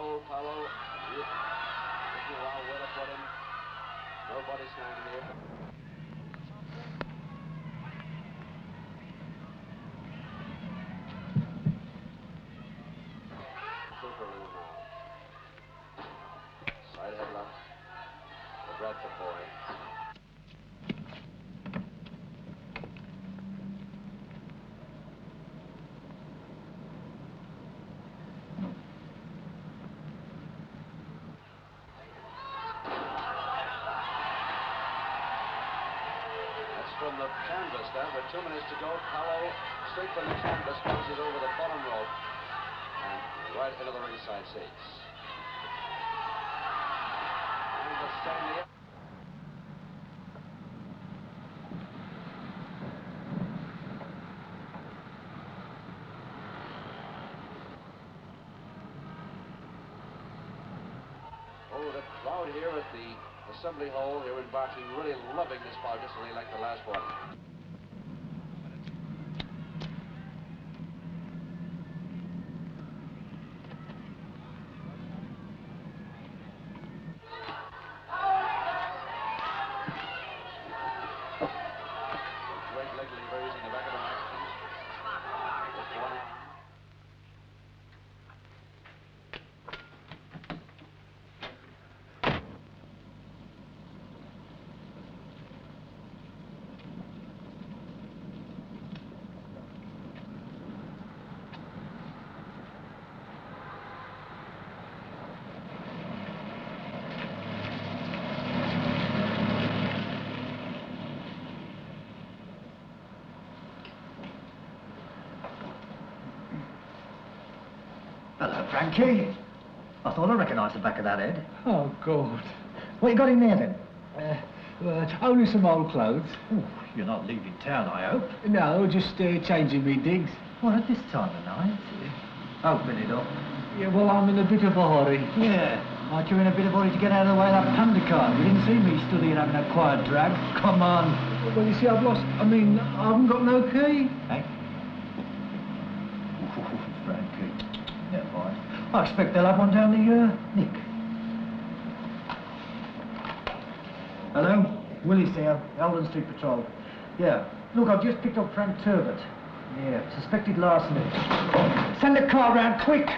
gold towel. Looking around where to put him. Nobody standing here. Super loose now. Side headlock. The Bradford boy. From the canvas there, with 2 minutes to go, Powell, straight from the canvas, bounces over the bottom rope and right into the ringside seats. And the same. Oh, the crowd here at the Assembly Hall here in Barking, really loving this bout just really like the last one. Great leg levers in the back of the neck. Just one. Hello, Frankie. I thought I recognised the back of that head. Oh, God. What you got in there, then? Only some old clothes. Ooh, you're not leaving town, I hope. No, just changing me digs. What, at this time of night? Open it up. Yeah, well, I'm in a bit of a hurry. Yeah, like you're in a bit of a hurry to get out of the way of that panda car. You didn't see me stood here having a quiet drag. Come on. Well, you see, I haven't got no key. Hey? Ooh, Frankie. Never mind. I expect they'll have one down the, Nick. Hello? Willis here, Eldon Street Patrol. Yeah. Look, I've just picked up Frank Turbot. Yeah, suspected larceny. Send the car round, quick!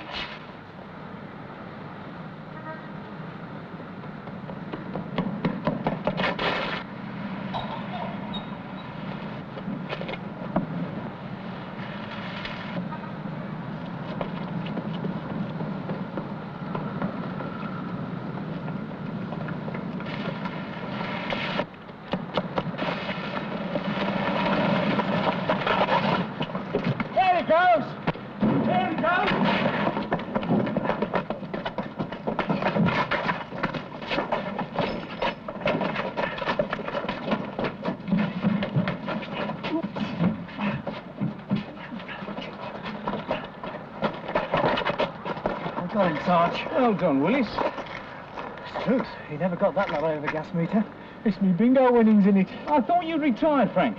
Got him, Sarge. Well done, Willis. It's truth. He never got that lot out of the gas meter. It's me bingo winnings in it. I thought you'd retired, Frank.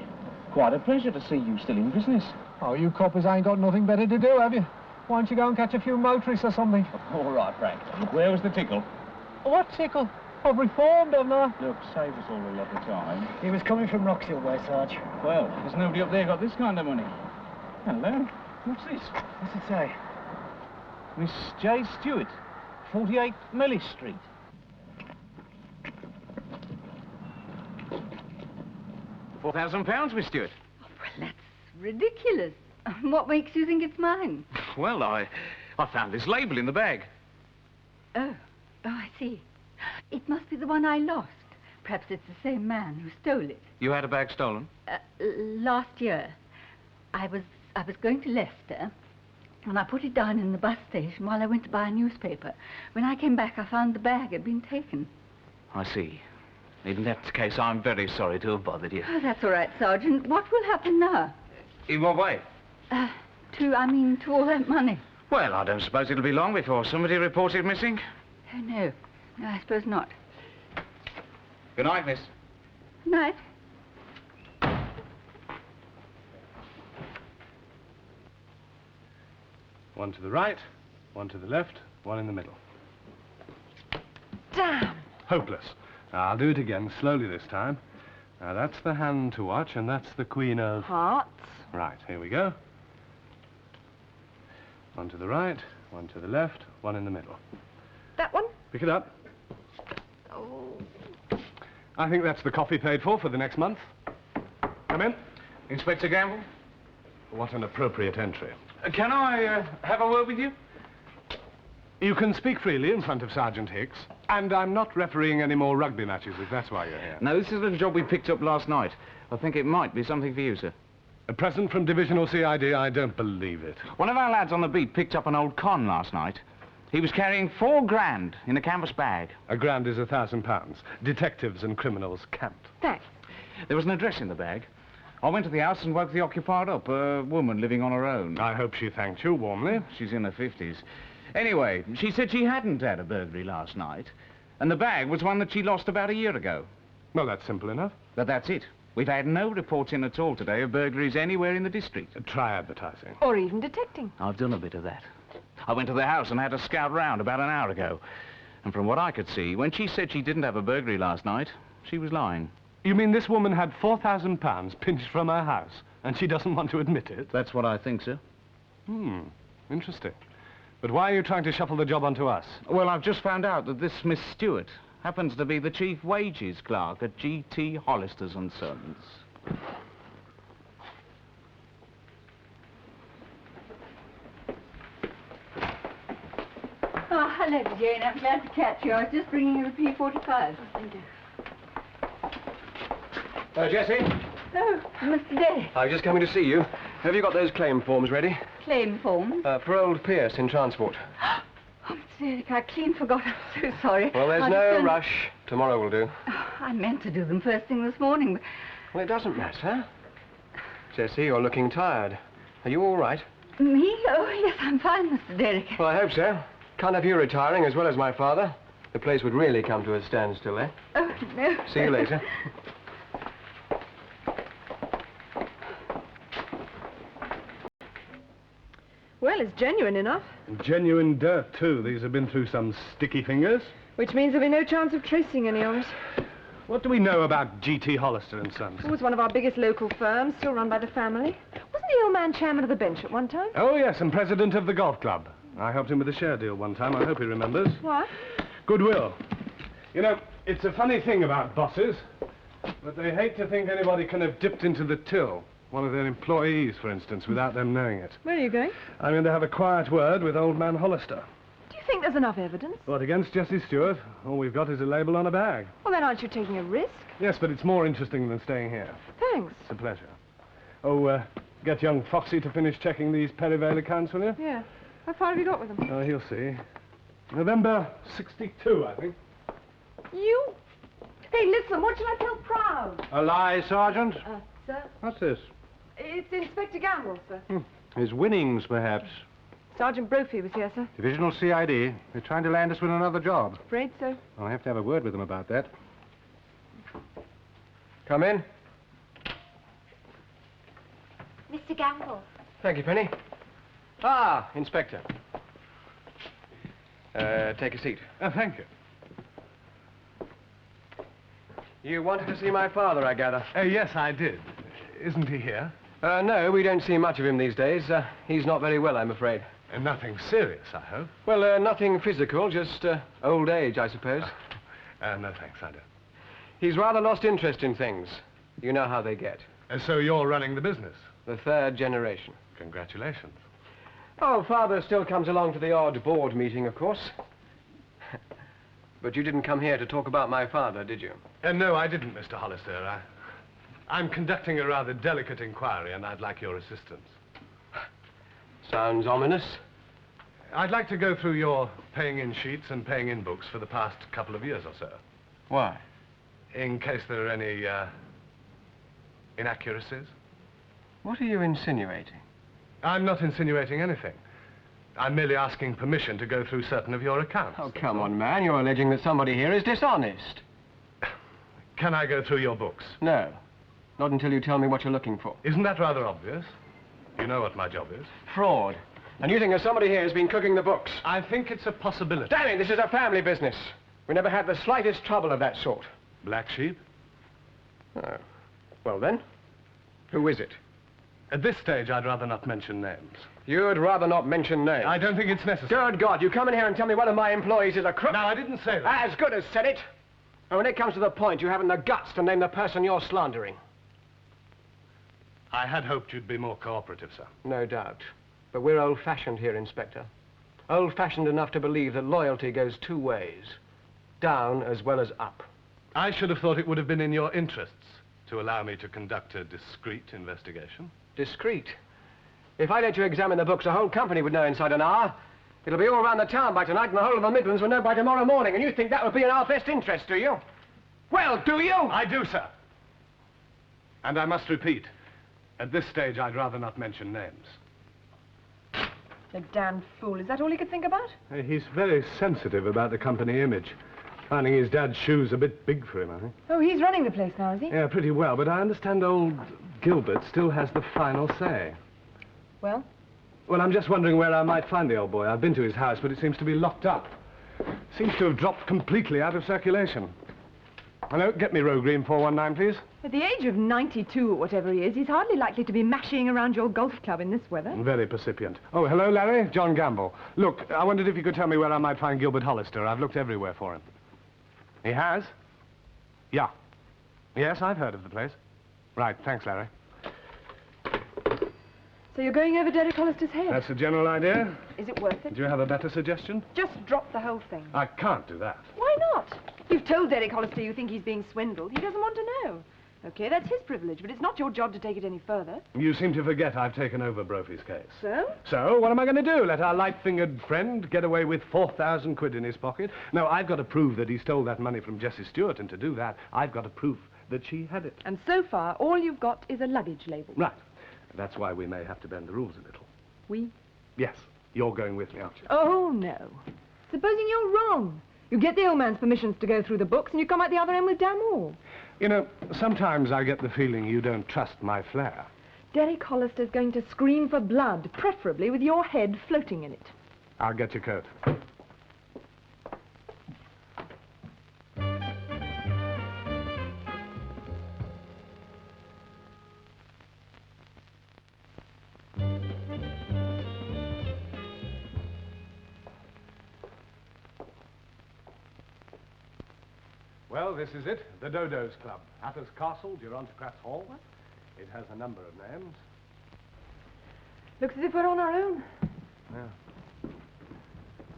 Quite a pleasure to see you still in business. Oh, you coppers ain't got nothing better to do, have you? Why don't you go and catch a few motorists or something? All right, Frank. Where was the tickle? What tickle? I've reformed, haven't I? Look, save us all a lot of time. He was coming from Roxhill way, Sarge. Well, there's nobody up there got this kind of money. Hello. What's this? What's it say? Miss J. Stewart, 48 Mellis Street. £4,000, Miss Stewart. Oh, well, that's ridiculous. What makes you think it's mine? Well, I found this label in the bag. Oh, I see. It must be the one I lost. Perhaps it's the same man who stole it. You had a bag stolen? Last year, I was going to Leicester, and I put it down in the bus station while I went to buy a newspaper. When I came back, I found the bag had been taken. I see. In that case, I'm very sorry to have bothered you. Oh, that's all right, Sergeant. What will happen now? In what way? To all that money. Well, I don't suppose it'll be long before somebody reports it missing. Oh, no, I suppose not. Good night, miss. Night. One to the right, one to the left, one in the middle. Sam! Hopeless. I'll do it again, slowly this time. Now, that's the hand to watch, and that's the Queen of... Hearts. Right, here we go. One to the right, one to the left, one in the middle. That one? Pick it up. Oh. I think that's the coffee paid for the next month. Come in. Inspector Gamble? What an appropriate entry. Can I have a word with you? You can speak freely in front of Sergeant Hicks, and I'm not refereeing any more rugby matches, if that's why you're here. No, this is a job we picked up last night. I think it might be something for you, sir. A present from Divisional CID? I don't believe it. One of our lads on the beat picked up an old con last night. He was carrying £4 grand in a canvas bag. A grand is £1,000. Detectives and criminals can't. Thanks. There was an address in the bag. I went to the house and woke the occupied up, a woman living on her own. I hope she thanked you warmly. She's in her 50s. Anyway, she said she hadn't had a burglary last night, and the bag was one that she lost about a year ago. Well, that's simple enough. But that's it. We've had no reports in at all today of burglaries anywhere in the district. Try advertising. Or even detecting. I've done a bit of that. I went to the house and had a scout round about an hour ago. And from what I could see, when she said she didn't have a burglary last night, she was lying. You mean this woman had £4,000 pinched from her house, and she doesn't want to admit it? That's what I think, sir. Interesting. But why are you trying to shuffle the job onto us? Well, I've just found out that this Miss Stewart happens to be the chief wages clerk at G.T. Hollister's and Sons. Oh, hello, Jane. I'm glad to catch you. I was just bringing you the P45. Thank you. Jessie? Oh, Mr. Day. I was just coming to see you. Have you got those claim forms ready? Claim form. For old Pierce in transport. Oh, Mr. Eric, I clean forgot. I'm so sorry. Well, there's I'll no just, rush. Tomorrow will do. Oh, I meant to do them first thing this morning, but... Well, it doesn't matter. Jessie, you're looking tired. Are you all right? Me? Oh, yes, I'm fine, Mr. Derrick. Well, I hope so. Can't have you retiring as well as my father. The place would really come to a standstill, eh? Oh, no. See you later. Well, it's genuine enough. Genuine dirt, too. These have been through some sticky fingers. Which means there'll be no chance of tracing any of it. What do we know about G.T. Hollister and Sons? It was one of our biggest local firms, still run by the family. Wasn't the old man chairman of the bench at one time? Oh, yes, and president of the golf club. I helped him with a share deal one time. I hope he remembers. What? Goodwill. You know, it's a funny thing about bosses, but they hate to think anybody can have dipped into the till. One of their employees, for instance, without them knowing it. Where are you going? I'm going to have a quiet word with old man Hollister. Do you think there's enough evidence? What, against Jessie Stewart? All we've got is a label on a bag. Well, then aren't you taking a risk? Yes, but it's more interesting than staying here. Thanks. It's a pleasure. Oh, get young Fawsitt to finish checking these Perivale accounts, will you? Yeah. How far have you got with them? Oh, he'll see. November 62, I think. You? Hey, listen, what shall I tell Proud? A lie, Sergeant? Sir? What's this? It's Inspector Gamble, sir. His winnings, perhaps. Sergeant Brophy was here, sir. Divisional CID. They're trying to land us with another job. Afraid so. I'll have to have a word with them about that. Come in. Mr. Gamble. Thank you, Penny. Ah, Inspector. Take a seat. Thank you. You wanted to see my father, I gather. Yes, I did. Isn't he here? No, we don't see much of him these days. He's not very well, I'm afraid. Nothing serious, I hope. Well, nothing physical, just old age, I suppose. No, thanks, I don't. He's rather lost interest in things. You know how they get. So you're running the business? The third generation. Congratulations. Oh, Father still comes along to the odd board meeting, of course. But you didn't come here to talk about my father, did you? No, I didn't, Mr. Hollister. I'm conducting a rather delicate inquiry, and I'd like your assistance. Sounds ominous. I'd like to go through your paying-in sheets and paying-in books for the past couple of years or so. Why? In case there are any, inaccuracies. What are you insinuating? I'm not insinuating anything. I'm merely asking permission to go through certain of your accounts. Oh, come on, man. You're alleging that somebody here is dishonest. Can I go through your books? No. Not until you tell me what you're looking for. Isn't that rather obvious? You know what my job is. Fraud. And you think that somebody here has been cooking the books? I think it's a possibility. Damn it, this is a family business. We never had the slightest trouble of that sort. Black sheep? Oh. Well then, who is it? At this stage, I'd rather not mention names. You'd rather not mention names. I don't think it's necessary. Good God, you come in here and tell me one of my employees is a crook? No, I didn't say that. As good as said it. And when it comes to the point, you haven't the guts to name the person you're slandering. I had hoped you'd be more cooperative, sir. No doubt. But we're old-fashioned here, Inspector. Old-fashioned enough to believe that loyalty goes two ways. Down as well as up. I should have thought it would have been in your interests to allow me to conduct a discreet investigation. Discreet. If I let you examine the books, the whole company would know inside an hour. It'll be all around the town by tonight, and the whole of the Midlands will know by tomorrow morning. And you think that would be in our best interest, do you? Well, do you? I do, sir. And I must repeat, at this stage, I'd rather not mention names. The damned fool. Is that all he could think about? He's very sensitive about the company image. Finding his dad's shoes a bit big for him, I think. Oh, he's running the place now, is he? Yeah, pretty well, but I understand old Gilbert still has the final say. Well? Well, I'm just wondering where I might find the old boy. I've been to his house, but it seems to be locked up. Seems to have dropped completely out of circulation. Hello, get me Row Green 419, please. At the age of 92 or whatever he is, he's hardly likely to be mashing around your golf club in this weather. Very percipient. Oh, hello, Larry. John Gamble. Look, I wondered if you could tell me where I might find Gilbert Hollister. I've looked everywhere for him. He has? Yeah. Yes, I've heard of the place. Right, thanks, Larry. So you're going over Derek Hollister's head? That's the general idea. Is it worth it? Do you have a better suggestion? Just drop the whole thing. I can't do that. Why not? You've told Derek Hollister you think he's being swindled. He doesn't want to know. Okay, that's his privilege, but it's not your job to take it any further. You seem to forget I've taken over Brophy's case. So? So, what am I going to do? Let our light-fingered friend get away with 4,000 quid in his pocket? No, I've got to prove that he stole that money from Jessie Stewart, and to do that, I've got to prove that she had it. And so far, all you've got is a luggage label. Right. That's why we may have to bend the rules a little. We? Yes. You're going with me, aren't you? Oh, no. Supposing you're wrong. You get the old man's permissions to go through the books, and you come out the other end with damn all. You know, sometimes I get the feeling you don't trust my flair. Derek Hollister's going to scream for blood, preferably with your head floating in it. I'll get your coat. Well, this is it, the Dodo's Club. Hatter's Castle, Gerontocrat's Hall. What? It has a number of names. Looks as if we're on our own. Yeah.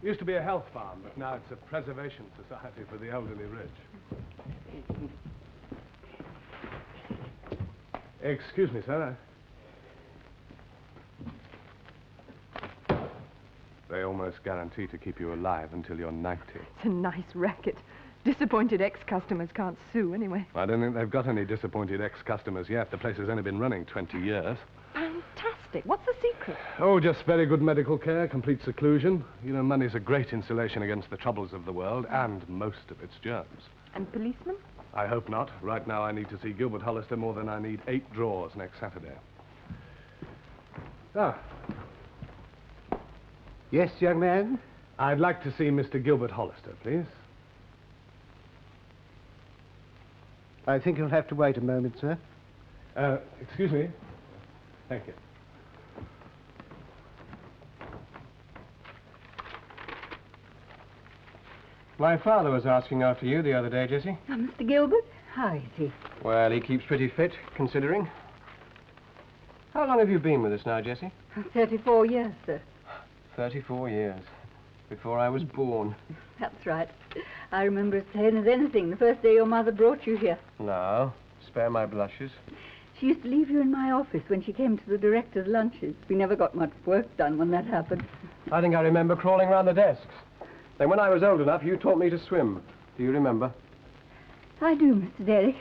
Used to be a health farm, but now it's a preservation society for the elderly rich. Excuse me, sir. They almost guarantee to keep you alive until you're 90. It's a nice racket. Disappointed ex-customers can't sue, anyway. I don't think they've got any disappointed ex-customers yet. The place has only been running 20 years. Fantastic. What's the secret? Oh, just very good medical care, complete seclusion. You know, money's a great insulation against the troubles of the world and most of its germs. And policemen? I hope not. Right now I need to see Gilbert Hollister more than I need 8 drawers next Saturday. Ah. Yes, young man? I'd like to see Mr. Gilbert Hollister, please. I think you'll have to wait a moment, sir. Excuse me. Thank you. My father was asking after you the other day, Jessie. Oh, Mr. Gilbert? How is he? Well, he keeps pretty fit, considering. How long have you been with us now, Jessie? 34 years, sir. 34 years. Before I was born. That's right. I remember as plain as anything the first day your mother brought you here. No, spare my blushes. She used to leave you in my office when she came to the director's lunches. We never got much work done when that happened. I think I remember crawling around the desks. Then when I was old enough, you taught me to swim. Do you remember? I do, Mr. Derrick.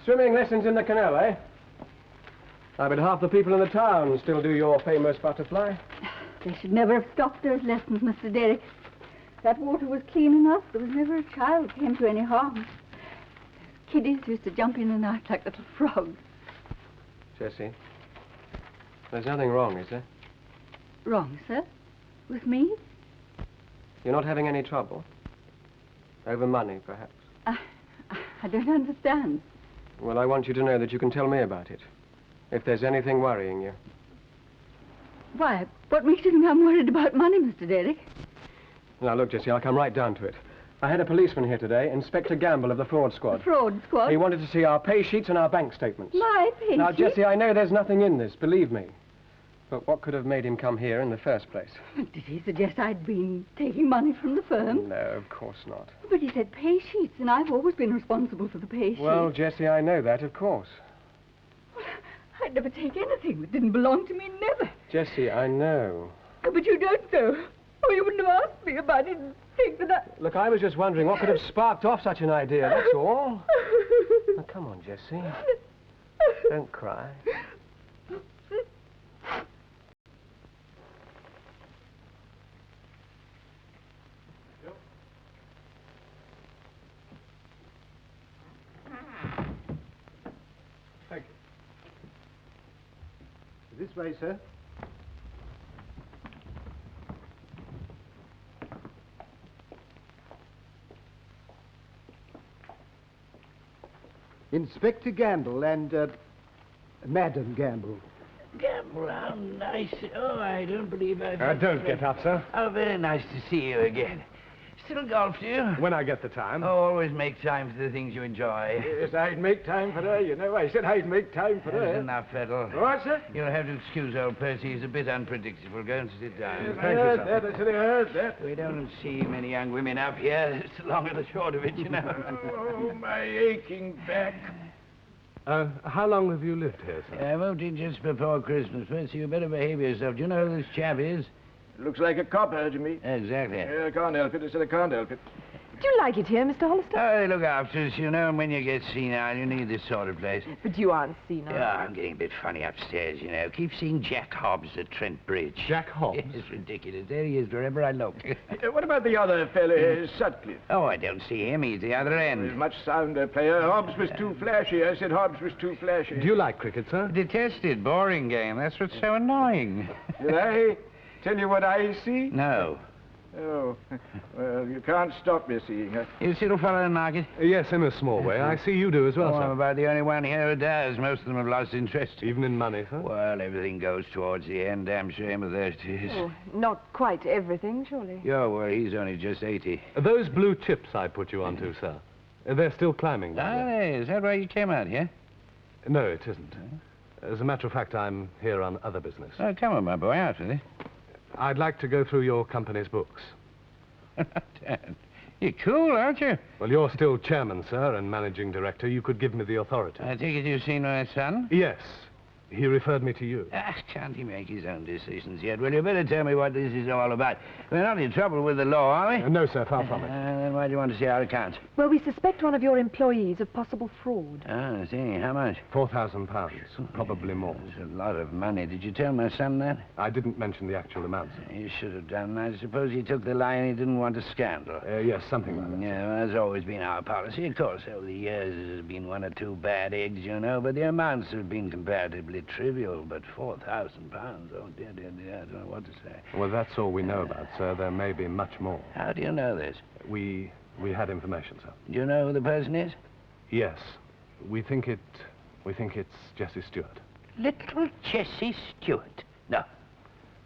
Swimming lessons in the canal, eh? I bet half the people in the town still do your famous butterfly. They should never have stopped those lessons, Mr. Derrick. That water was clean enough. There was never a child came to any harm. Kiddies used to jump in and out like little frogs. Jessie, there's nothing wrong, is there? Wrong, sir? With me? You're not having any trouble? Over money, perhaps. I don't understand. Well, I want you to know that you can tell me about it. If there's anything worrying you. Why, what makes you think I'm worried about money, Mr. Derrick? Now, look, Jessie, I'll come right down to it. I had a policeman here today, Inspector Gamble of the fraud squad. The fraud squad? He wanted to see our pay sheets and our bank statements. My pay Now, sheets? Jessie, I know there's nothing in this, believe me. But what could have made him come here in the first place? Did he suggest I'd been taking money from the firm? No, of course not. But he said pay sheets, and I've always been responsible for the pay sheets. Well, Jessie, I know that, of course. I'd never take anything that didn't belong to me, never. Jessie, I know. Oh, but you don't know. Oh, you wouldn't have asked me if I didn't think that I... Look, I was just wondering what could have sparked off such an idea, that's all. Now, come on, Jessie. Don't cry. Thank you. This way, sir. Inspector Gamble and, Madam Gamble. Gamble, how nice. Oh, I don't believe I've... Don't get up, sir. Oh, very nice to see you again. Still golf, do you? When I get the time. Oh, always make time for the things you enjoy. Yes, I'd make time for her, you know. I said I'd make time for That's her. enough, Fettle. What, sir? You'll have to excuse old Percy. He's a bit unpredictable. Go and sit down. Yes, I heard that. I said I heard that. We don't see many young women up here. It's the long and the short of it, you know. Oh, my aching back. How long have you lived here, sir? I moved in just before Christmas. Percy, you better behave yourself. Do you know who this chap is? Looks like a copper to me. Exactly. Yeah, I can't help it. I said I can't help it. Do you like it here, Mr. Hollister? Oh, they look after us, you know, and when you get senile, you need this sort of place. But you aren't senile. Yeah, I'm getting a bit funny upstairs, you know. Keep seeing Jack Hobbs at Trent Bridge. Jack Hobbs? It's ridiculous. There he is wherever I look. What about the other fellow, Sutcliffe? Oh, I don't see him. He's the other He's end. a much sounder player. Hobbs was too flashy. I said Hobbs was too flashy. Do you like cricket, sir? Detested, boring game. That's what's so annoying. Did I tell you what I see? No. Oh, well, you can't stop me seeing her. You still fellow in market? Yes, in a small way. I see you do as well, Oh, I'm sir. about the only one here who does. Most of them have lost interest. Even in money, sir? Well, everything goes towards the end. Damn shame of that is. Oh, not quite everything, surely. Yeah, well, he's only just 80. Those blue chips I put you onto, sir. They're still climbing down Ah, there. is that why you came out here? No, it isn't. As a matter of fact, I'm here on other business. Oh, come on, my boy, out with it. I'd like to go through your company's books. Dad, you're cool, aren't you? Well, you're still chairman, sir, and managing director. You could give me the authority. I take it you've seen my son? Yes. He referred me to you. Ah, can't he make his own decisions yet? Well, you better tell me what this is all about. We're not in trouble with the law, are we? No, sir, far from it. Then why do you want to see our accounts? Well, we suspect one of your employees of possible fraud. Oh, I see. How much? £4,000, probably more. That's a lot of money. Did you tell my son that? I didn't mention the actual amount, sir. You should have done. I suppose he took the line he didn't want a scandal. Yes, something like that. Yeah, well, that's always been our policy. Of course, over the years there's been one or two bad eggs, you know, but the amounts have been comparatively trivial. But £4,000, oh dear, dear, dear, I don't know what to say. Well, that's all we know about, sir. There may be much more. How do you know this? We had information, sir. Do you know who the person is? Yes. We think it's Jessie Stewart. Little Jessie Stewart? No.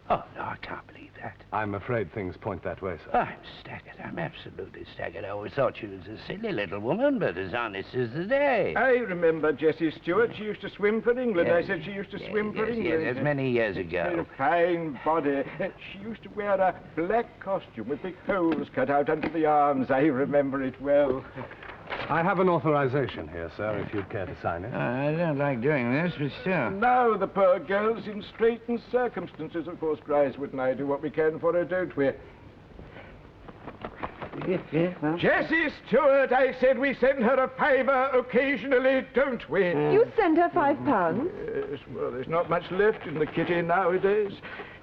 Oh, no, I can't believe that. I'm afraid things point that way, sir. I'm staggered. I'm absolutely staggered. I always thought she was a silly little woman, but as honest as the day. I remember Jessie Stewart. She used to swim for England. Yes. I said she used to swim for England. Yes, many years ago. A fine body. She used to wear a black costume with big holes cut out under the arms. I remember it well. I have an authorization here, sir, if you'd care to sign it. I don't like doing this, but still. Now the poor girl's in straitened circumstances. Of course, Griswood and I do what we can for her, don't we? Jessie Stewart, I said we send her a fiver occasionally, don't we? You send her £5? Yes, well, there's not much left in the kitty nowadays.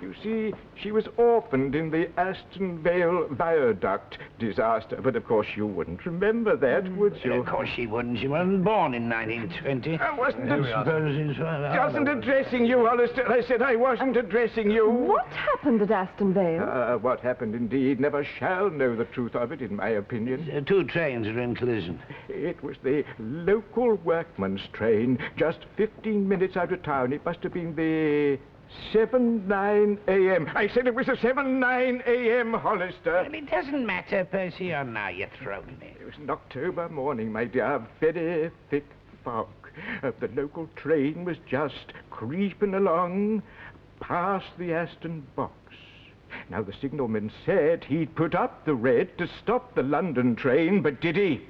You see, she was orphaned in the Aston Vale Viaduct disaster. But of course you wouldn't remember that, would you? Of course she wouldn't. She wasn't born in 1920. I wasn't Wasn't addressing you, Hollister. I said I wasn't addressing you. What happened at Aston Vale? What happened indeed never shall know the truth of it, in my opinion. Two trains were in collision. It was the local workman's train, just 15 minutes out of town. It must have been the 7:09 a.m. I said it was a 7:09 a.m., Hollister. Well, it doesn't matter, Percy, or now you're thrown me. It was an October morning, my dear, very thick fog. The local train was just creeping along past the Aston box. Now, the signalman said he'd put up the red to stop the London train, but did he?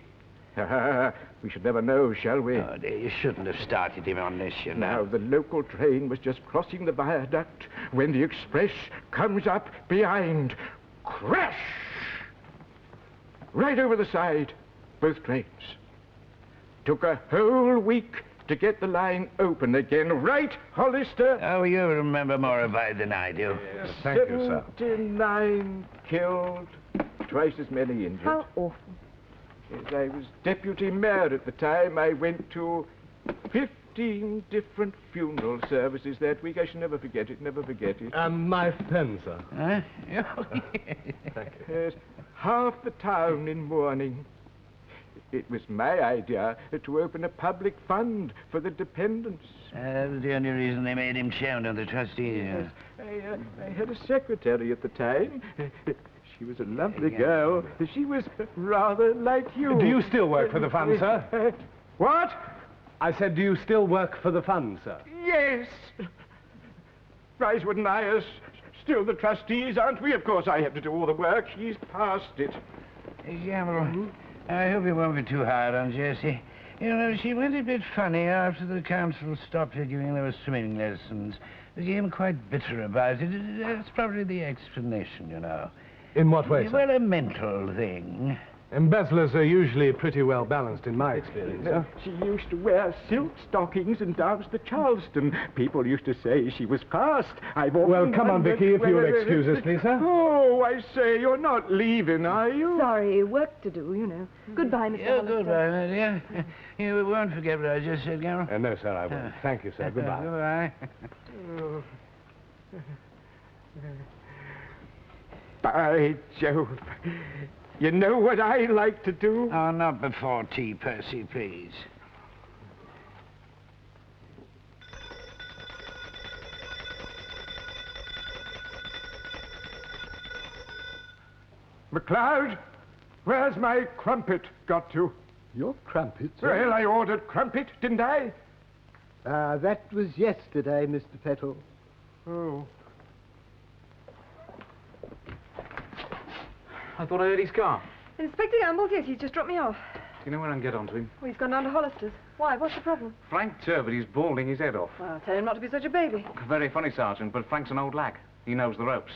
We should never know, shall we? Oh, dear, you shouldn't have started him on this, you know. Now, the local train was just crossing the viaduct when the express comes up behind. Crash! Right over the side, both trains. Took a whole week to get the line open again. Right, Hollister? Oh, you remember more about it than I do. Yes, thank you, sir. 79 killed, twice as many injured. How awful. As I was deputy mayor at the time, I went to 15 different funeral services that week. I shall never forget it, never forget it. My pen, sir. Huh? Thank you. Yes, half the town in mourning. It was my idea to open a public fund for the dependents. That was the only reason they made him chairman of the trustees. Yes, I had a secretary at the time. She was a lovely girl. She was rather like you. Do you still work for the fund, sir? What? I said, do you still work for the fund, sir? Yes. Risewood and I are still the trustees, aren't we? Of course, I have to do all the work. She's past it. Gamble, I hope you won't be too hard on Jessie. You know, she went a bit funny after the council stopped her giving her swimming lessons. Became quite bitter about it. That's probably the explanation, you know. In what way, sir? Well, a mental thing. Embezzlers are usually pretty well balanced in my experience, sir. She used to wear silk stockings and dance the Charleston. People used to say she was past. Well, come on, Vicky, if you'll excuse us, please, sir. Oh, I say, you're not leaving, are you? Sorry, work to do, you know. Goodbye, Mr. Hollister. Goodbye, my dear. You won't forget what I just said, Gamble? No, sir, I won't. Thank you, sir. Goodbye. Goodbye. By Jove. You know what I like to do? Oh, not before tea, Percy, please. McLeod, where's my crumpet got to? Your crumpet, sir? Well, I ordered crumpet, didn't I? That was yesterday, Mr. Petal. Oh. I thought I heard his car. Inspector Gamble's, yes, he's just dropped me off. Do you know where I can get onto him? Well, he's gone down to Hollister's. Why? What's the problem? Frank Turbot, he's balding his head off. Well, tell him not to be such a baby. Very funny, Sergeant, but Frank's an old lag. He knows the ropes.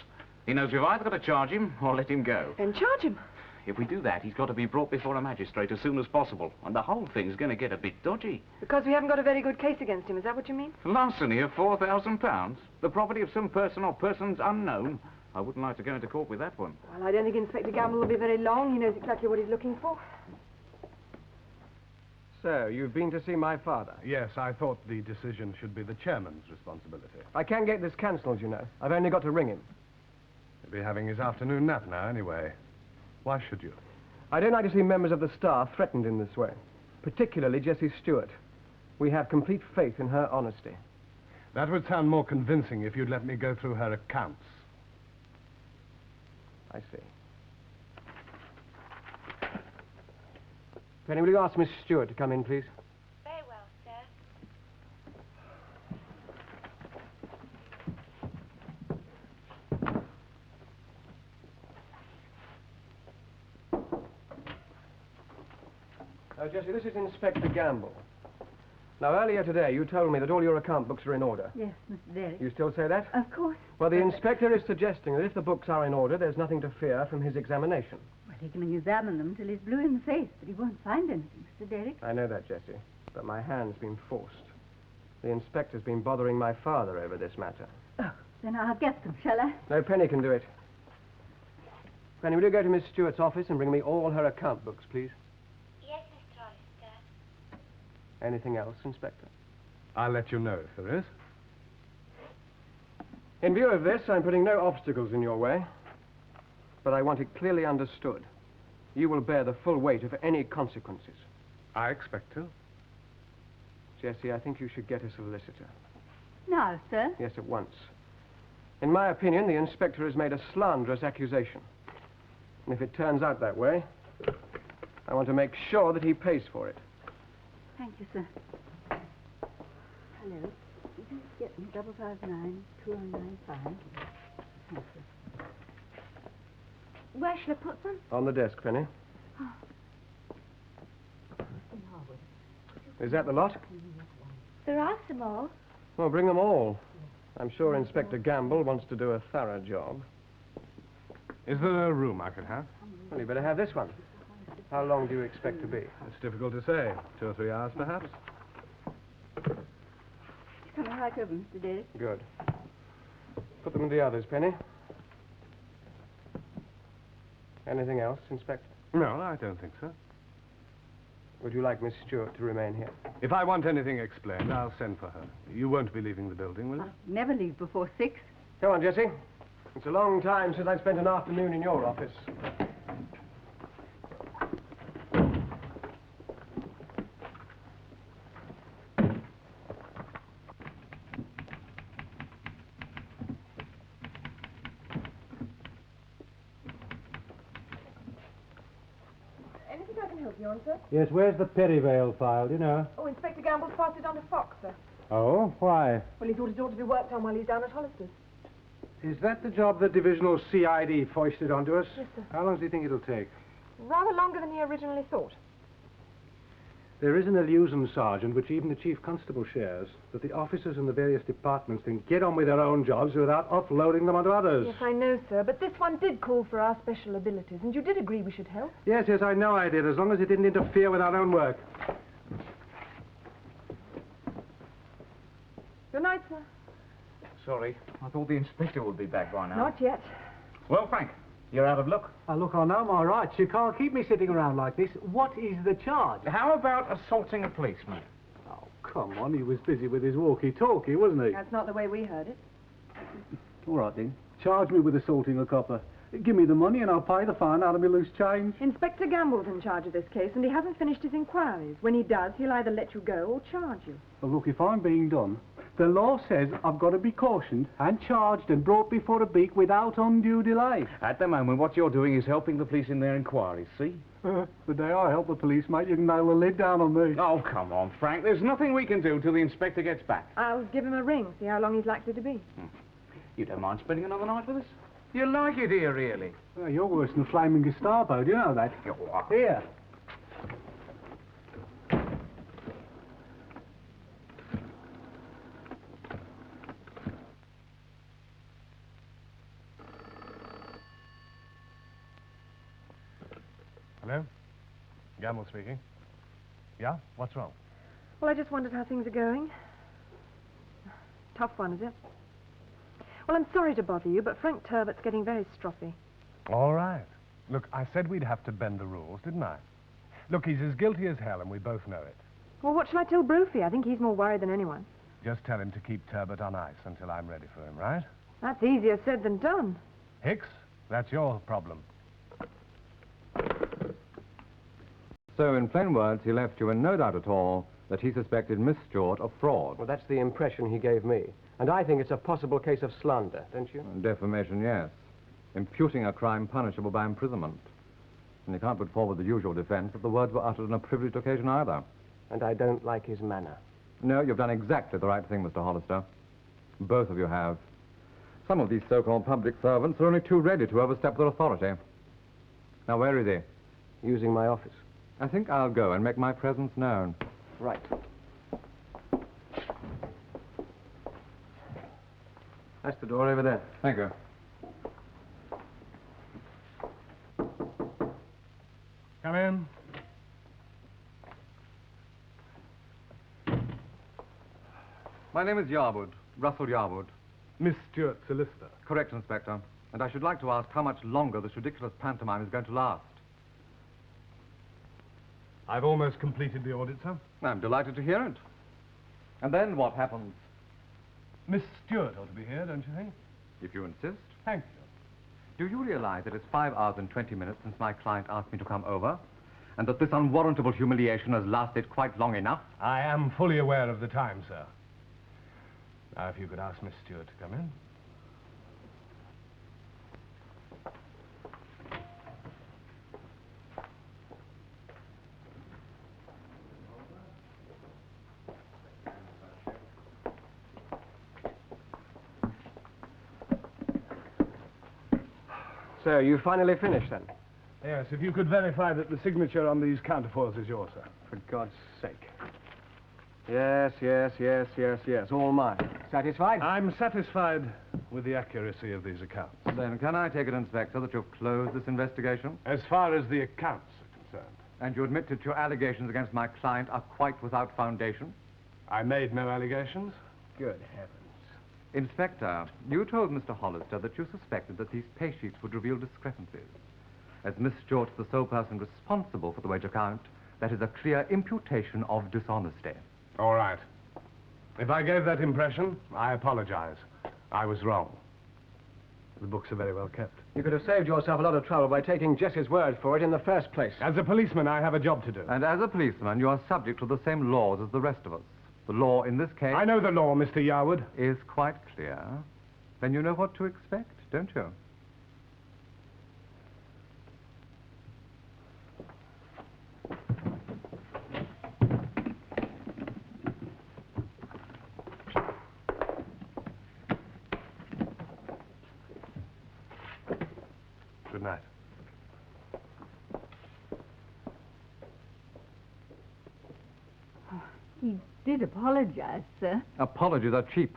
He knows we've either got to charge him or let him go. Then charge him. If we do that, he's got to be brought before a magistrate as soon as possible. And the whole thing's going to get a bit dodgy. Because we haven't got a very good case against him, is that what you mean? Larceny of £4,000. The property of some person or persons unknown. I wouldn't like to go into court with that one. Well, I don't think Inspector Gamble will be very long. He knows exactly what he's looking for. So, you've been to see my father? Yes, I thought the decision should be the chairman's responsibility. I can't get this cancelled, you know. I've only got to ring him. He'll be having his afternoon nap now, anyway. Why should you? I don't like to see members of the staff threatened in this way. Particularly Jessie Stewart. We have complete faith in her honesty. That would sound more convincing if you'd let me go through her accounts. I see. Penny, will you ask Miss Stewart to come in, please? Very well, sir. Jessie, this is Inspector Gamble. Now, earlier today, you told me that all your account books are in order. Yes, Mr. Derrick. You still say that? Of course. Well, the inspector is suggesting that if the books are in order, there's nothing to fear from his examination. Well, he can examine them till he's blue in the face, but he won't find anything, Mr. Derrick. I know that, Jessie, but my hand's been forced. The inspector's been bothering my father over this matter. Oh, Then I'll get them, shall I? No, Penny can do it. Penny, will you go to Miss Stewart's office and bring me all her account books, please? Yes, Mr. Hollister. Anything else, Inspector? I'll let you know if there is. In view of this, I'm putting no obstacles in your way. But I want it clearly understood. You will bear the full weight of any consequences. I expect to. Jessie, I think you should get a solicitor. Now, sir? Yes, at once. In my opinion, the inspector has made a slanderous accusation. And if it turns out that way, I want to make sure that he pays for it. Thank you, sir. Hello. You can get me 559-2095. Thank you. Where shall I put them? On the desk, Penny. Oh. Is that the lot? There are some more. Well, bring them all. I'm sure Inspector Gamble wants to do a thorough job. Is there a room I could have? Well, you better have this one. How long do you expect to be? It's difficult to say. 2 or 3 hours, perhaps. Coming right over, Mr. Daly. Good. Put them in the others, Penny. Anything else, Inspector? No, I don't think so. Would you like Miss Stewart to remain here? If I want anything explained, I'll send for her. You won't be leaving the building, will you? I'll never leave before 6. Come on, Jessie. It's a long time since I've spent an afternoon in your office. Anything I can help you on, sir? Yes, where's the Perivale file, do you know? Oh, Inspector Gamble's passed it on to Fox, sir. Oh, why? Well, he thought it ought to be worked on while he's down at Hollister's. Is that the job the divisional CID foisted onto us? Yes, sir. How long do you think it'll take? Rather longer than he originally thought. There is an illusion, Sergeant, which even the Chief Constable shares, that the officers in the various departments can get on with their own jobs without offloading them onto others. Yes, I know, sir, but this one did call for our special abilities, and you did agree we should help. Yes, I know I did, as long as it didn't interfere with our own work. Good night, sir. Sorry, I thought the inspector would be back by now. Not yet. Well, Frank, you're out of luck. Look, I know my rights. You can't keep me sitting around like this. What is the charge? How about assaulting a policeman? Oh, come on. He was busy with his walkie-talkie, wasn't he? That's not the way we heard it. All right, then. Charge me with assaulting a copper. Give me the money and I'll pay the fine out of my loose change. Inspector Gamble's in charge of this case, and he hasn't finished his inquiries. When he does, he'll either let you go or charge you. Well, look, if I'm being done, the law says I've got to be cautioned and charged and brought before a beak without undue delay. At the moment, what you're doing is helping the police in their inquiries, see? The day I help the police, mate, you can nail the lid down on me. Oh, come on, Frank. There's nothing we can do till the inspector gets back. I'll give him a ring, see how long he's likely to be. You don't mind spending another night with us? You like it here, really? Well, you're worse than a flaming Gestapo, do you know that? You are. Here. Hello? Gamble speaking. Yeah? What's wrong? Well, I just wondered how things are going. Tough one, is it? Well, I'm sorry to bother you, but Frank Turbot's getting very stroppy. All right. Look, I said we'd have to bend the rules, didn't I? Look, he's as guilty as hell, and we both know it. Well, what shall I tell Brophy? I think he's more worried than anyone. Just tell him to keep Turbot on ice until I'm ready for him, right? That's easier said than done. Hicks, that's your problem. So, in plain words, he left you in no doubt at all that he suspected Miss Stewart of fraud. Well, that's the impression he gave me. And I think it's a possible case of slander, don't you? Defamation, yes. Imputing a crime punishable by imprisonment. And you can't put forward the usual defense that the words were uttered on a privileged occasion either. And I don't like his manner. No, you've done exactly the right thing, Mr. Hollister. Both of you have. Some of these so-called public servants are only too ready to overstep their authority. Now, where is he? Using my office. I think I'll go and make my presence known. Right. That's the door over there. Thank you. Come in. My name is Yarwood, Russell Yarwood. Miss Stewart, solicitor. Correct, Inspector. And I should like to ask how much longer this ridiculous pantomime is going to last. I've almost completed the audit, sir. I'm delighted to hear it. And then what happens? Miss Stewart ought to be here, don't you think? If you insist. Thank you. Do you realize that it's 5 hours and 20 minutes since my client asked me to come over? And that this unwarrantable humiliation has lasted quite long enough? I am fully aware of the time, sir. Now, if you could ask Miss Stewart to come in. So, you finally finished, then? Yes, if you could verify that the signature on these counterfoils is yours, sir. For God's sake. Yes, all mine. Satisfied? I'm satisfied with the accuracy of these accounts. Then can I take it, Inspector, that you've closed this investigation? As far as the accounts are concerned. And you admit that your allegations against my client are quite without foundation? I made no allegations. Good heavens. Inspector, you told Mr. Hollister that you suspected that these pay sheets would reveal discrepancies. As Miss Stewart's the sole person responsible for the wage account, that is a clear imputation of dishonesty. All right. If I gave that impression, I apologize. I was wrong. The books are very well kept. You could have saved yourself a lot of trouble by taking Jessie's word for it in the first place. As a policeman, I have a job to do. And as a policeman, you are subject to the same laws as the rest of us. The law in this case... I know the law, Mr. Yarwood. ...is quite clear. Then you know what to expect, don't you? Good night. He did apologize, sir. Apologies are cheap.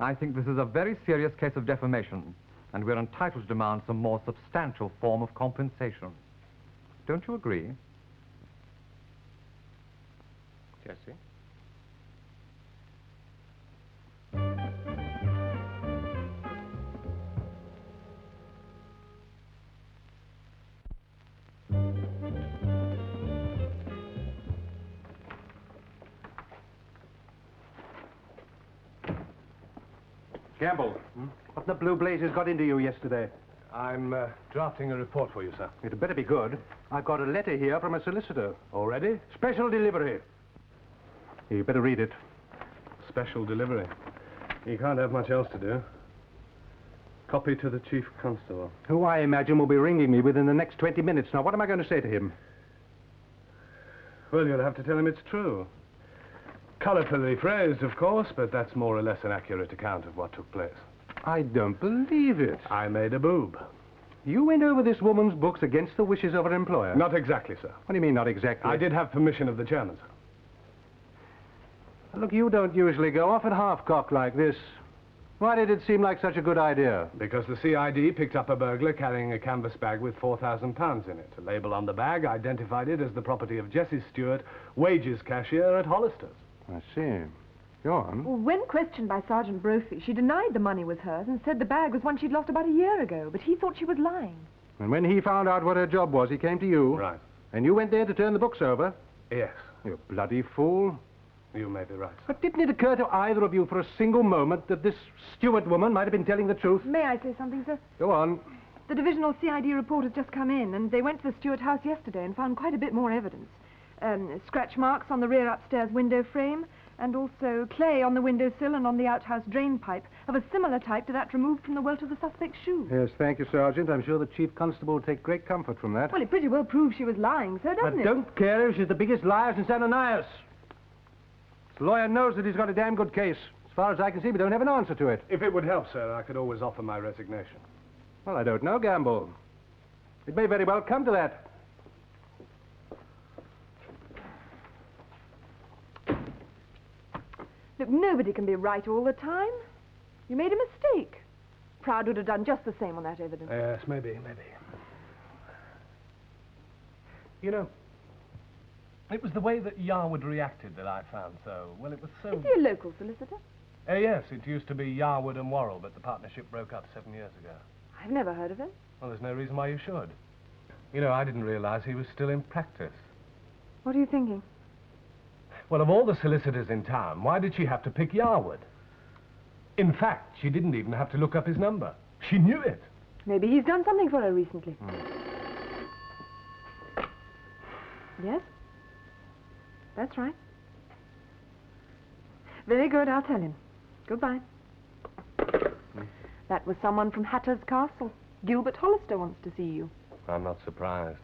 I think this is a very serious case of defamation, and we're entitled to demand some more substantial form of compensation. Don't you agree? Jessie? Gamble, what the blue blazes got into you yesterday? I'm drafting a report for you, sir. It better be good. I've got a letter here from a solicitor. Already? Special delivery. You better read it. Special delivery. He can't have much else to do. Copy to the Chief Constable. Who I imagine will be ringing me within the next 20 minutes. Now, what am I going to say to him? Well, you'll have to tell him it's true. Colourfully phrased, of course, but that's more or less an accurate account of what took place. I don't believe it. I made a boob. You went over this woman's books against the wishes of her employer? Not exactly, sir. What do you mean, not exactly? I did have permission of the chairman, sir. Look, you don't usually go off at half-cock like this. Why did it seem like such a good idea? Because the CID picked up a burglar carrying a canvas bag with £4,000 in it. A label on the bag identified it as the property of Jessie Stewart, wages cashier at Hollister's. I see. Go on. Well, when questioned by Sergeant Brophy, she denied the money was hers and said the bag was one she'd lost about a year ago, but he thought she was lying. And when he found out what her job was, he came to you. Right. And you went there to turn the books over? Yes. You bloody fool. You may be right, sir. But didn't it occur to either of you for a single moment that this Stewart woman might have been telling the truth? May I say something, sir? Go on. The divisional CID report has just come in, and they went to the Stewart house yesterday and found quite a bit more evidence. Scratch marks on the rear upstairs window frame, and also clay on the windowsill and on the outhouse drain pipe of a similar type to that removed from the welt of the suspect's shoe. Yes, thank you, Sergeant. I'm sure the Chief Constable will take great comfort from that. Well, it pretty well proves she was lying, sir, doesn't I it? don't care if she's the biggest liar since Ananias. The lawyer knows that he's got a damn good case. As far as I can see, we don't have an answer to it. If it would help, sir, I could always offer my resignation. Well, I don't know, Gamble. It may very well come to that. Look, nobody can be right all the time. You made a mistake. Proud would have done just the same on that evidence. Yes, maybe. You know, it was the way that Yarwood reacted that I found so... Well, it was so... Is he a local solicitor? Yes, it used to be Yarwood and Worrell, but the partnership broke up 7 years ago. I've never heard of it. Well, there's no reason why you should. You know, I didn't realize he was still in practice. What are you thinking? Well, of all the solicitors in town, why did she have to pick Yarwood? In fact, she didn't even have to look up his number. She knew it. Maybe he's done something for her recently. Yes? That's right. Very good, I'll tell him. Goodbye. That was someone from Hatter's Castle. Gilbert Hollister wants to see you. I'm not surprised.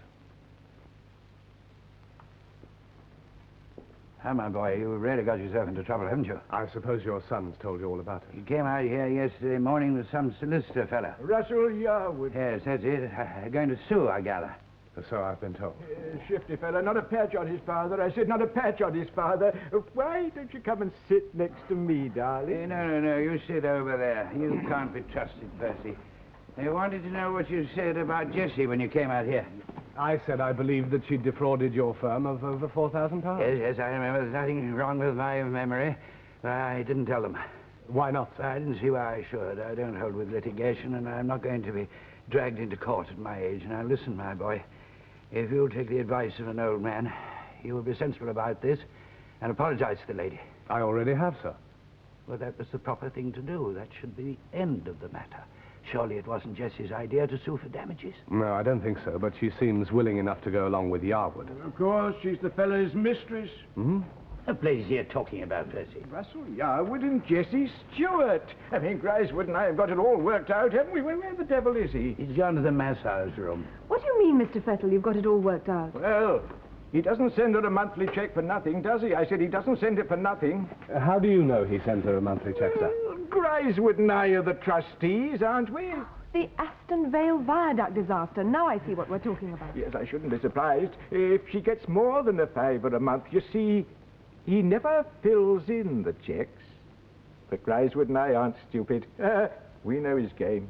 Ah, my boy, you've really got yourself into trouble, haven't you? I suppose your son's told you all about it. You came out here yesterday morning with some solicitor fella. Russell Yarwood. Yes, that's it. Going to sue, I gather. So I've been told. Shifty fella, not a patch on his father. I said not a patch on his father. Why don't you come and sit next to me, darling? No, you sit over there. You can't be trusted, Percy. They wanted to know what you said about Jessie when you came out here. I said I believed that she defrauded your firm of over £4,000. Yes, I remember. There's nothing wrong with my memory. I didn't tell them. Why not, sir? I didn't see why I should. I don't hold with litigation, and I'm not going to be dragged into court at my age. Now, listen, my boy. If you'll take the advice of an old man, you will be sensible about this and apologize to the lady. I already have, sir. Well, that was the proper thing to do. That should be the end of the matter. Surely it wasn't Jessie's idea to sue for damages. No, I don't think so, but she seems willing enough to go along with Yarwood. Of course, she's the fellow's mistress. Hmm? What place are you talking about, Percy? Russell Yarwood and Jessie Stewart. I mean, Griswood and I have got it all worked out, haven't we? Where the devil is he? He's gone to the massage room. What do you mean, Mr. Fettle, you've got it all worked out? Well, he doesn't send her a monthly check for nothing, does he? I said he doesn't send it for nothing. How do you know he sent her a monthly check, sir? Griswood and I are the trustees, aren't we? The Aston Vale Viaduct disaster. Now I see what we're talking about. Yes, I shouldn't be surprised if she gets more than a £5 a month. You see, he never fills in the checks. But Griswood and I aren't stupid. We know his game.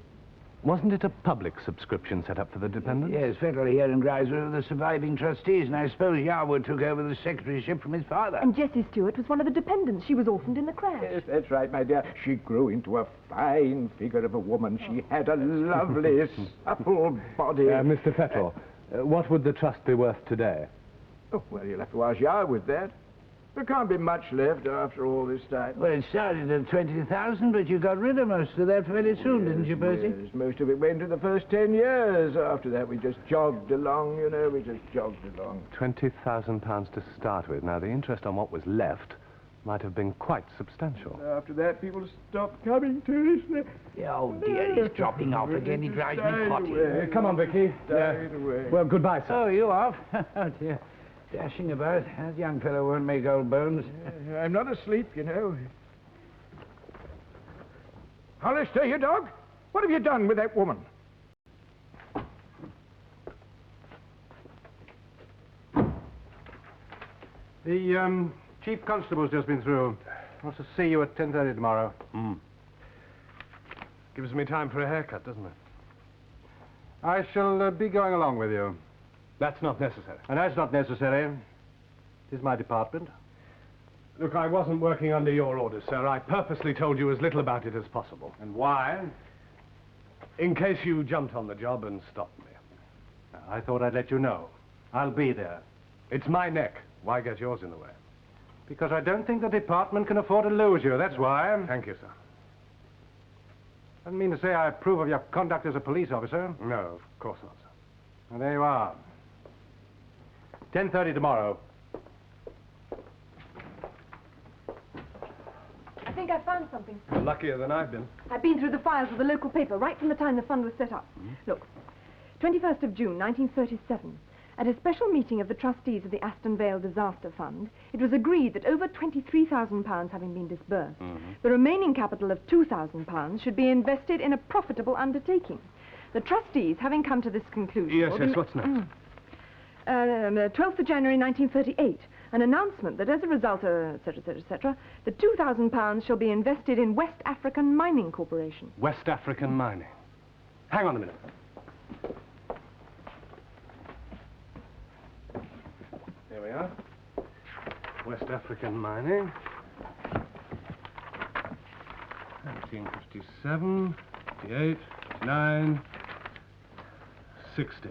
Wasn't it a public subscription set up for the dependents? Yes, Federal here in Griswood are the surviving trustees, and I suppose Yarwood took over the secretaryship from his father. And Jessie Stewart was one of the dependents. She was orphaned in the crash. Yes, that's right, my dear. She grew into a fine figure of a woman. She had a lovely, supple body. Mr. Fettle, what would the trust be worth today? Oh, well, you'll have to ask Yarwood that. There can't be much left after all this time. Well, it started at 20,000, but you got rid of most of that fairly soon, didn't you, Percy? Yes, most of it went in the first 10 years. After that, we just jogged along, you know, we just jogged along. £20,000 to start with. Now, the interest on what was left might have been quite substantial. After that, people stopped coming to us. Oh, dear, he's dropping off again. He drives me potty. Come on, Vicky. Away. Well, goodbye, sir. Oh, you off? Oh, dear. Dashing about. That young fellow won't make old bones. I'm not asleep, you know. Hollister, you dog? What have you done with that woman? The chief constable's just been through. Wants to see you at 10:30 tomorrow. Gives me time for a haircut, doesn't it? I shall be going along with you. That's not necessary. And that's not necessary. It is my department. Look, I wasn't working under your orders, sir. I purposely told you as little about it as possible. And why? In case you jumped on the job and stopped me. I thought I'd let you know. I'll be there. It's my neck. Why get yours in the way? Because I don't think the department can afford to lose you, that's why. Thank you, sir. I don't mean to say I approve of your conduct as a police officer. No, of course not, sir. Well, there you are. 10:30 tomorrow. I think I found something. You're luckier than I've been. I've been through the files of the local paper right from the time the fund was set up. Look, 21st of June, 1937. At a special meeting of the trustees of the Aston Vale Disaster Fund, it was agreed that over £23,000 having been disbursed, the remaining capital of £2,000 should be invested in a profitable undertaking. The trustees, having come to this conclusion... Yes, what's next? 12th of January 1938, an announcement that as a result of etc., the £2,000 shall be invested in West African Mining Corporation. West African Mining. Hang on a minute. Here we are. West African Mining. 1957, 58, 59, 60.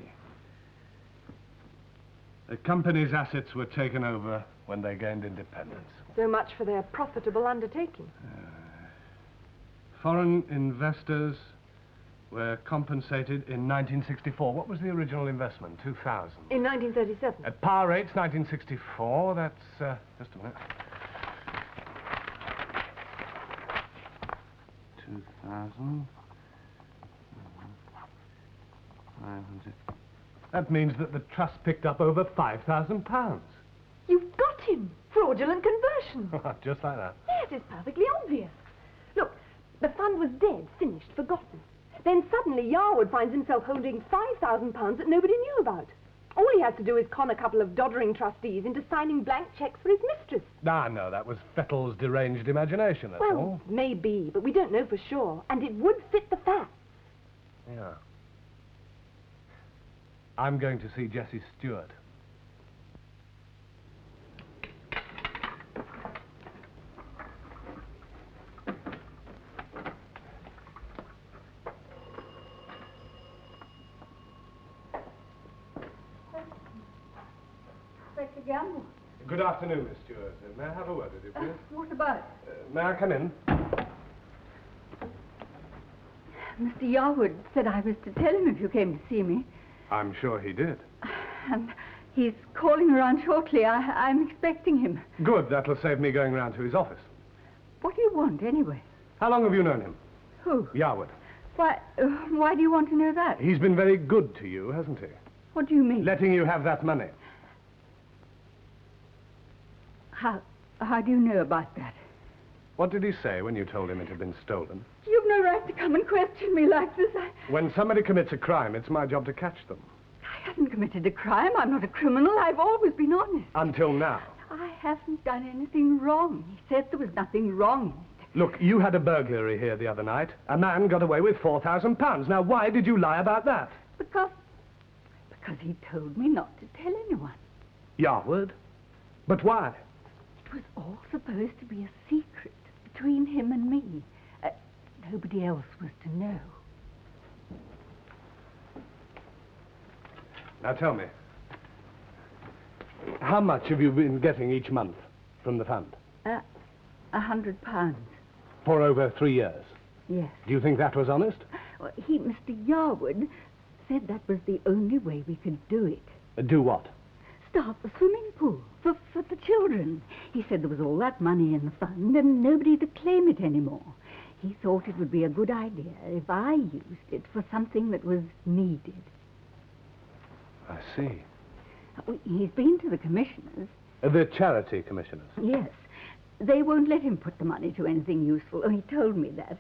The company's assets were taken over when they gained independence. So much for their profitable undertaking. Foreign investors were compensated in 1964. What was the original investment? 2,000. In 1937. At par rates, 1964. That's, just a minute. 2,000. 500. That means that the trust picked up over £5,000. You've got him! Fraudulent conversion. Just like that. Yes, it's perfectly obvious. Look, the fund was dead, finished, forgotten. Then suddenly Yarwood finds himself holding £5,000 that nobody knew about. All he has to do is con a couple of doddering trustees into signing blank cheques for his mistress. Ah, no, that was Fettle's deranged imagination, that's all. Well, maybe, but we don't know for sure. And it would fit the facts. Yeah. I'm going to see Jessie Stewart. Inspector Gamble. Good afternoon, Miss Stewart. May I have a word with you, please? What about? May I come in? Mr. Yarwood said I was to tell him if you came to see me. I'm sure he did. And he's calling around shortly. I'm expecting him. Good, that'll save me going round to his office. What do you want, anyway? How long have you known him? Who? Yarwood. Why do you want to know that? He's been very good to you, hasn't he? What do you mean? Letting you have that money. How do you know about that? What did he say when you told him it had been stolen? You've no right to come and question me like this. When somebody commits a crime, it's my job to catch them. I haven't committed a crime. I'm not a criminal. I've always been honest. Until now. I haven't done anything wrong. He said there was nothing wrong in it. Look, you had a burglary here the other night. A man got away with £4,000. Now, why did you lie about that? Because he told me not to tell anyone. Yarwood? But why? It was all supposed to be a secret between him and me. Nobody else was to know. Now tell me, how much have you been getting each month from the fund? £100. For over 3 years? Yes. Do you think that was honest? Well, Mr. Yarwood said that was the only way we could do it. Do what? Start the swimming pool for the children. He said there was all that money in the fund and nobody to claim it anymore. He thought it would be a good idea if I used it for something that was needed. I see. He's been to the commissioners. The charity commissioners? Yes. They won't let him put the money to anything useful. Oh, he told me that.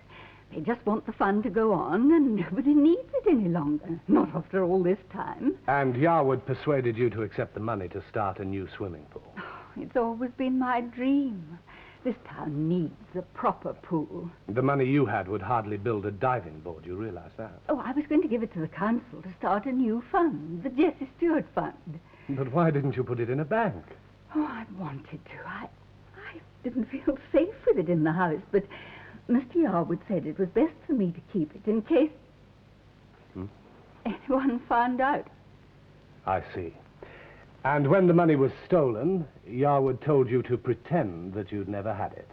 They just want the fund to go on, and nobody needs it any longer. Not after all this time. And Yarwood persuaded you to accept the money to start a new swimming pool? Oh, it's always been my dream. This town needs a proper pool. The money you had would hardly build a diving board, you realize that? Oh, I was going to give it to the council to start a new fund, the Jessie Stewart Fund. But why didn't you put it in a bank? Oh, I wanted to. I didn't feel safe with it in the house, but Mr. Yarwood said it was best for me to keep it in case anyone found out. I see. And when the money was stolen, Yarwood told you to pretend that you'd never had it.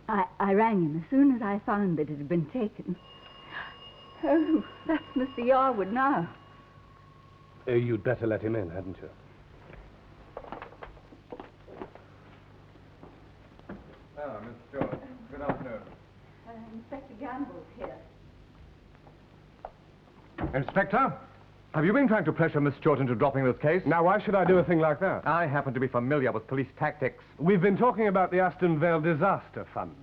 I rang him as soon as I found that it had been taken. Oh, that's Mr. Yarwood now. You'd better let him in, hadn't you? Ah, Miss Stewart. Good afternoon. Inspector Gamble's here. Inspector, have you been trying to pressure Miss Stewart into dropping this case? Now, why should I do a thing like that? I happen to be familiar with police tactics. We've been talking about the Aston Vale Disaster Fund.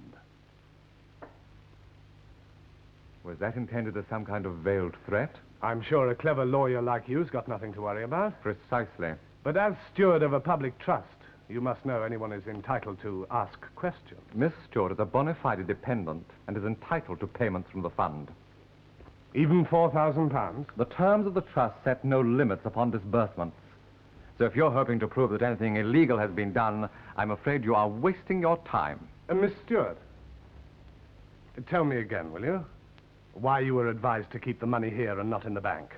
Was that intended as some kind of veiled threat? I'm sure a clever lawyer like you's got nothing to worry about. Precisely. But as steward of a public trust, you must know anyone is entitled to ask questions. Miss Stewart is a bona fide dependent and is entitled to payments from the fund. Even £4,000? The terms of the trust set no limits upon disbursements. So if you're hoping to prove that anything illegal has been done, I'm afraid you are wasting your time. Miss Stewart, Tell me again, will you? Why you were advised to keep the money here and not in the bank.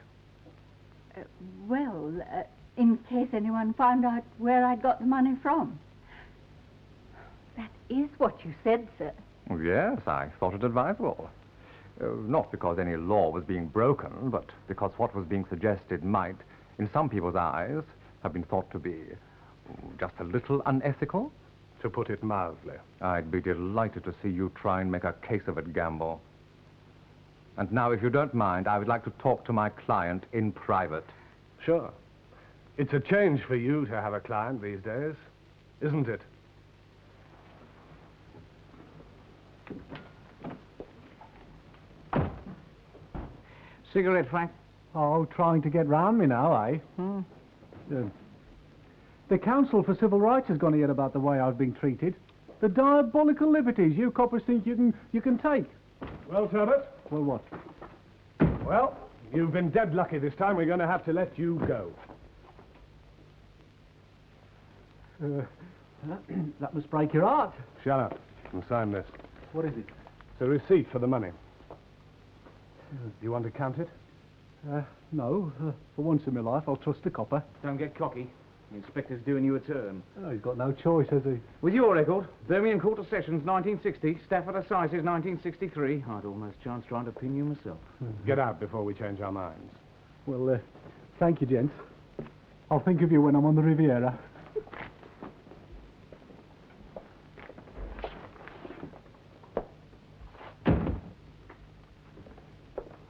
Well, in case anyone found out where I'd got the money from. That is what you said, sir. Oh, yes, I thought it advisable. Not because any law was being broken, but because what was being suggested might, in some people's eyes, have been thought to be just a little unethical. To put it mildly. I'd be delighted to see you try and make a case of it, Gamble. And now, if you don't mind, I would like to talk to my client in private. Sure. It's a change for you to have a client these days, isn't it? Cigarette, Frank? Oh, trying to get round me now, eh? The Council for Civil Rights has gone to hear about the way I've been treated. The diabolical liberties you coppers think you can take. Well, Turbot? Well, what? Well, you've been dead lucky this time. We're going to have to let you go. That must break your heart. Shut up and sign this. What is it? It's a receipt for the money. Do you want to count it? No. For once in my life, I'll trust the copper. Don't get cocky. The inspector's doing you a turn. Oh, he's got no choice, has he? With your record, Birmingham Court of Sessions, 1960, Stafford Assizes, 1963, I'd almost chance trying to pin you myself. Get out before we change our minds. Well, thank you, gents. I'll think of you when I'm on the Riviera.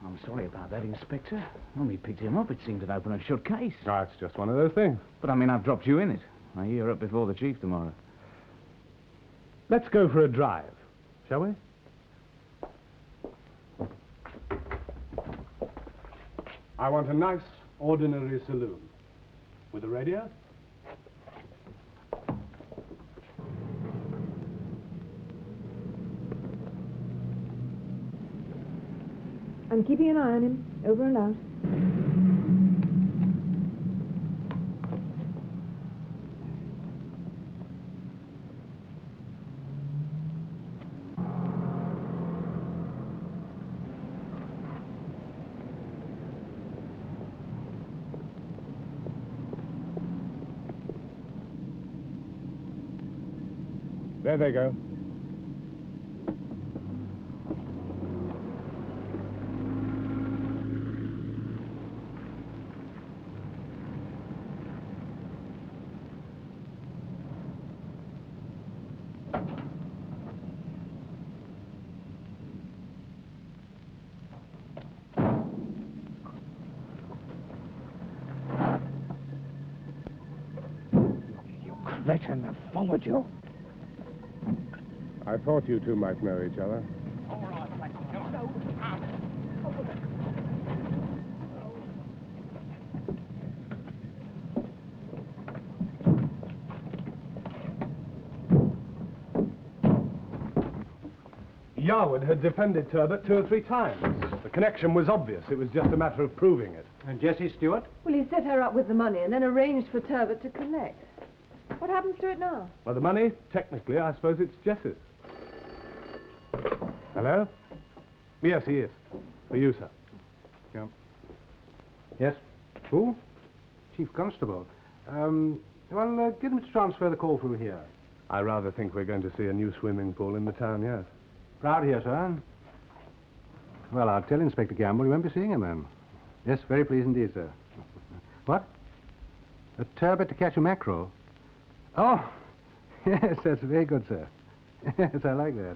I'm sorry about that, Inspector. When we picked him up, it seemed an open and shut case. Oh, it's just one of those things. But I mean, I've dropped you in it. I hear you're up before the chief tomorrow. Let's go for a drive, shall we? I want a nice, ordinary saloon. With a radio? I'm keeping an eye on him, over and out. There they go. Cretin, I followed you. I thought you two might know each other. Yarwood had defended Turbot 2 or 3 times. The connection was obvious. It was just a matter of proving it. And Jessie Stewart? Well, he set her up with the money and then arranged for Turbot to collect. What happens to it now? Well, the money, technically, I suppose it's Jess's. Hello? Yes, he is. For you, sir. Yeah. Yes? Who? Chief Constable. Well, get him to transfer the call through here. I rather think we're going to see a new swimming pool in the town, yes. Proud here, sir. Well, I'll tell Inspector Gamble you won't be seeing him, ma'am. Yes, very pleased indeed, sir. What? A turbot to catch a mackerel? Oh, yes, that's very good, sir. Yes, I like that.